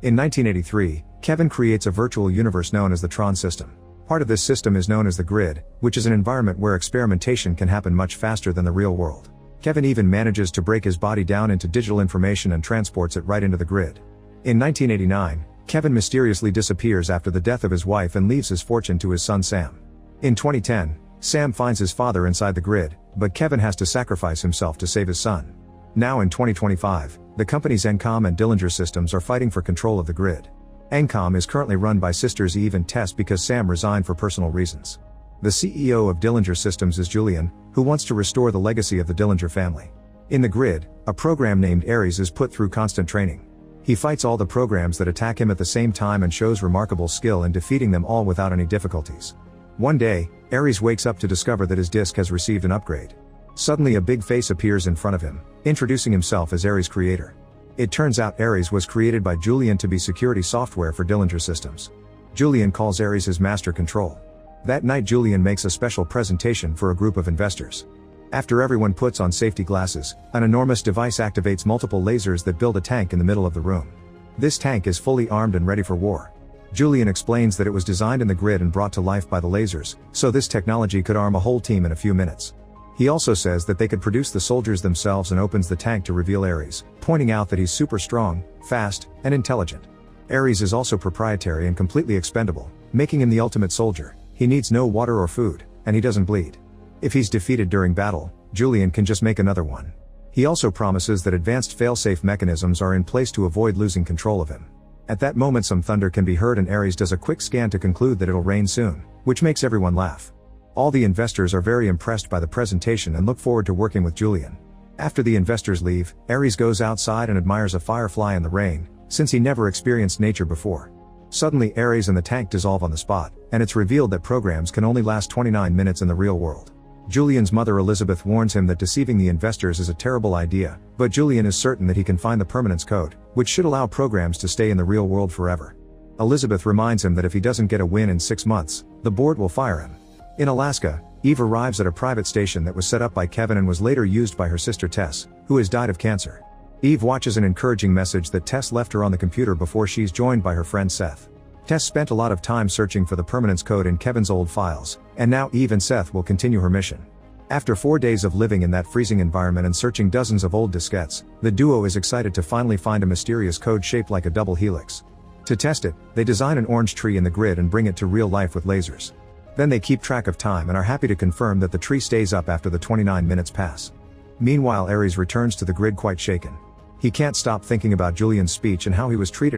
In 1983, Kevin creates a virtual universe known as the Tron system. Part of this system is known as the grid, which is an environment where experimentation can happen much faster than the real world. Kevin even manages to break his body down into digital information and transports it right into the grid. In 1989, Kevin mysteriously disappears after the death of his wife and leaves his fortune to his son Sam. In 2010, Sam finds his father inside the grid, but Kevin has to sacrifice himself to save his son. Now in 2025, the companies Encom and Dillinger Systems are fighting for control of the grid. Encom is currently run by sisters Eve and Tess because Sam resigned for personal reasons. The CEO of Dillinger Systems is Julian, who wants to restore the legacy of the Dillinger family. In the grid, a program named Ares is put through constant training. He fights all the programs that attack him at the same time and shows remarkable skill in defeating them all without any difficulties. One day, Ares wakes up to discover that his disk has received an upgrade. Suddenly a big face appears in front of him, introducing himself as Ares' creator. It turns out Ares was created by Julian to be security software for Dillinger Systems. Julian calls Ares his master control. That night Julian makes a special presentation for a group of investors. After everyone puts on safety glasses, an enormous device activates multiple lasers that build a tank in the middle of the room. This tank is fully armed and ready for war. Julian explains that it was designed in the grid and brought to life by the lasers, so this technology could arm a whole team in a few minutes. He also says that they could produce the soldiers themselves and opens the tank to reveal Ares, pointing out that he's super strong, fast, and intelligent. Ares is also proprietary and completely expendable, making him the ultimate soldier. He needs no water or food, and he doesn't bleed. If he's defeated during battle, Julian can just make another one. He also promises that advanced fail-safe mechanisms are in place to avoid losing control of him. At that moment some thunder can be heard and Ares does a quick scan to conclude that it'll rain soon, which makes everyone laugh. All the investors are very impressed by the presentation and look forward to working with Julian. After the investors leave, Ares goes outside and admires a firefly in the rain, since he never experienced nature before. Suddenly Ares and the tank dissolve on the spot, and it's revealed that programs can only last 29 minutes in the real world. Julian's mother Elizabeth warns him that deceiving the investors is a terrible idea, but Julian is certain that he can find the permanence code, which should allow programs to stay in the real world forever. Elizabeth reminds him that if he doesn't get a win in 6 months, the board will fire him. In Alaska, Eve arrives at a private station that was set up by Kevin and was later used by her sister Tess, who has died of cancer. Eve watches an encouraging message that Tess left her on the computer before she's joined by her friend Seth. Tess spent a lot of time searching for the permanence code in Kevin's old files, and now Eve and Seth will continue her mission. After 4 days of living in that freezing environment and searching dozens of old diskettes, the duo is excited to finally find a mysterious code shaped like a double helix. To test it, they design an orange tree in the grid and bring it to real life with lasers. Then they keep track of time and are happy to confirm that the tree stays up after the 29 minutes pass. Meanwhile Ares returns to the grid quite shaken. He can't stop thinking about Julian's speech and how he was treated